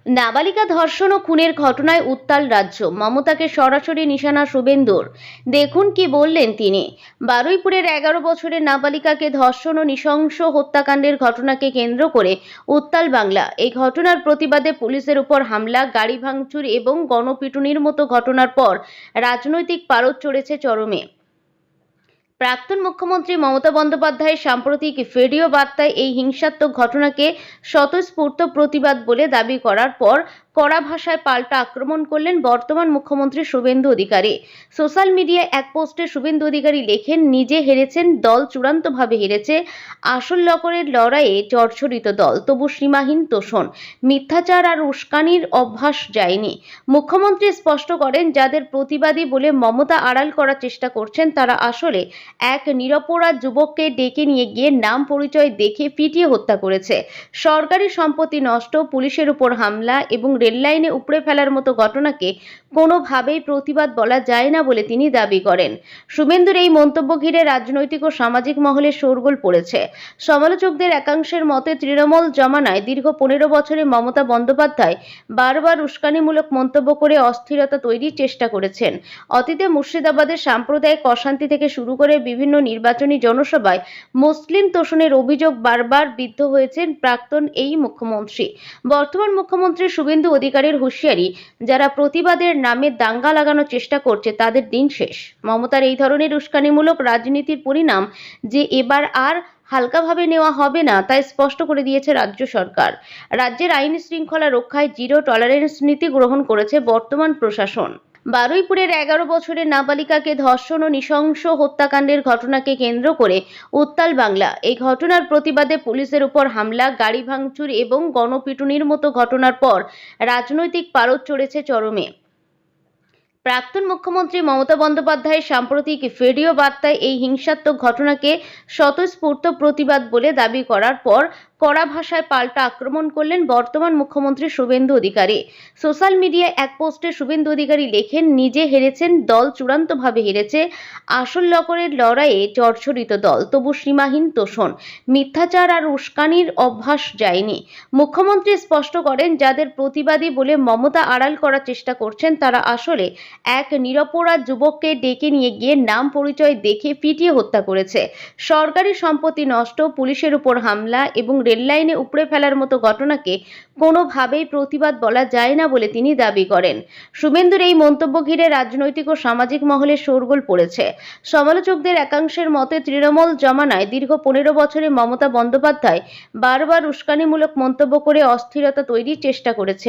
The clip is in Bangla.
নাবালিকা ধর্ষণ ও খুনের ঘটনায় উত্তাল রাজ্য, মমতাকে সরাসরি নিশানা শুভেন্দুর। দেখুন কি বললেন তিনি। বারুইপুরের 11 বছরের নাবালিকাকে ধর্ষণ ও নৃশংস হত্যাকাণ্ডের ঘটনাকে কেন্দ্র করে উত্তাল বাংলা। এই ঘটনার প্রতিবাদে পুলিশের উপর হামলা, গাড়ি ভাঙচুর এবং গণপিটুনির মতো ঘটনার পর রাজনৈতিক পারদ চড়েছে চরমে। প্রাক্তন মুখ্যমন্ত্রী মমতা বন্দ্যোপাধ্যায়ের সাম্প্রতিক ভিডিও বার্তায় এই হিংসাত্মক ঘটনাকে স্বতঃস্ফূর্ত প্রতিবাদ বলে দাবি করার পর কড়া ভাষায় পাল্টা আক্রমণ করলেন বর্তমান মুখ্যমন্ত্রী শুভেন্দু অধিকারী। সোশ্যাল মিডিয়ায় এক পোস্টে শুভেন্দু অধিকারী লেখেন, নিজে হেরেছেন দল, চূড়ান্তভাবে হেরেছে। আসল লকরের লড়াইয়ে জর্জরিত দল, তবু সীমাহীন তোষণ, মিথ্যাচার আর উস্কানির অভ্যাস যায়নি। মুখ্যমন্ত্রী স্পষ্ট করেন, যাদের প্রতিবাদী বলে মমতা আড়াল করার চেষ্টা করছেন তারা আসলে এক নিরপরাধ যুবককে ডেকে নিয়ে গিয়ে নাম পরিচয় দেখে পিটিয়ে হত্যা করেছে। সরকারি সম্পত্তি নষ্ট, পুলিশের উপর হামলা এবং রেললাইনে উপড়ে ফেলার মতো ঘটনাকে কোনোভাবেই প্রতিবাদ বলা যায় না বলে তিনি দাবি করেন। শুভেন্দুর এই মন্তব্য ঘিরে রাজনৈতিক ও সামাজিক মহলে শোরগোল পড়েছে। সমালোচকদের একাংশের মতে, তৃণমূল জমানায় দীর্ঘ 15 বছরে মমতা বন্দ্যোপাধ্যায় বারবার উস্কানিমূলক মন্তব্য করে অস্থিরতা তৈরির চেষ্টা করেছেন। অতীতে মুর্শিদাবাদের সাম্প্রদায়িক অশান্তি থেকে শুরু করে বিভিন্ন নির্বাচনী জনসভায় মুসলিম তোষণের অভিযোগ বারবার বিদ্ধ হয়েছেন প্রাক্তন এই মুখ্যমন্ত্রী। বর্তমান মুখ্যমন্ত্রী শুভেন্দু অধিকারীর হুঁশিয়ারি, যারা প্রতিবাদের নামে দাঙ্গা লাগানোর চেষ্টা করছে তাদের দিন শেষ। মমতার এই ধরনের উস্কানিমূলক রাজনীতির পরিণাম যে এবার আর হালকাভাবে নেওয়া হবে না তা স্পষ্ট করে দিয়েছে রাজ্য সরকার। রাজ্যের আইন শৃঙ্খলা রক্ষায় জিরো টলারেন্স নীতি গ্রহণ করেছে বর্তমান প্রশাসন। বারুইপুরের 11 বছরের নাবালিকাকে ধর্ষণ ও নৃশংস হত্যাকাণ্ডের ঘটনাকে কেন্দ্র করে উত্তাল বাংলা। এই ঘটনার প্রতিবাদে পুলিশের উপর হামলা, গাড়ি ভাঙচুর এবং গণপিটুনির মতো ঘটনার পর রাজনৈতিক পারদ চড়েছে চরমে। প্রাক্তন মুখ্যমন্ত্রী মমতা বন্দ্যোপাধ্যায়ের সাম্প্রতিক ভিডিও বার্তায় এই হিংসাত্মক ঘটনাকে স্বতঃস্ফূর্ত প্রতিবাদ বলে দাবি করার পর কড়া ভাষায় পাল্টা আক্রমণ করলেন বর্তমান মুখ্যমন্ত্রী শুভেন্দু অধিকারী। সোশ্যাল মিডিয়ায় এক পোস্টে শুভেন্দু অধিকারী লেখেন, নিজে হেরেছেন দল, চূড়ান্তভাবে হেরেছে। আসল লকরের লড়াইয়ে জর্জরিত দল, তবু সীমাহীন তোষণ, মিথ্যাচার আর উস্কানির অভ্যাস যায়নি। মুখ্যমন্ত্রী স্পষ্ট করেন, যাদের প্রতিবাদী বলে মমতা আড়াল করার চেষ্টা করছেন তারা আসলে এক নিরপরাধ যুবককে ডেকে নিয়ে গিয়ে নাম পরিচয় দেখে পিটিয়ে হত্যা করেছে। সরকারি সম্পত্তি নষ্ট, পুলিশের উপর হামলা এবং রেললাইনে উপড়ে ফেলার মতো ঘটনাকে কোনোভাবেই প্রতিবাদ বলা যায় না বলে তিনি দাবি করেন। শুভেন্দুর এই মন্তব্য ঘিরে রাজনৈতিক ও সামাজিক মহলে শোরগোল পড়েছে। সমালোচকদের একাংশের মতে, তৃণমূল জমানায় দীর্ঘ 15 বছরে মমতা বন্দ্যোপাধ্যায় বারবার উস্কানিমূলক মন্তব্য করে অস্থিরতা তৈরির চেষ্টা করেছে।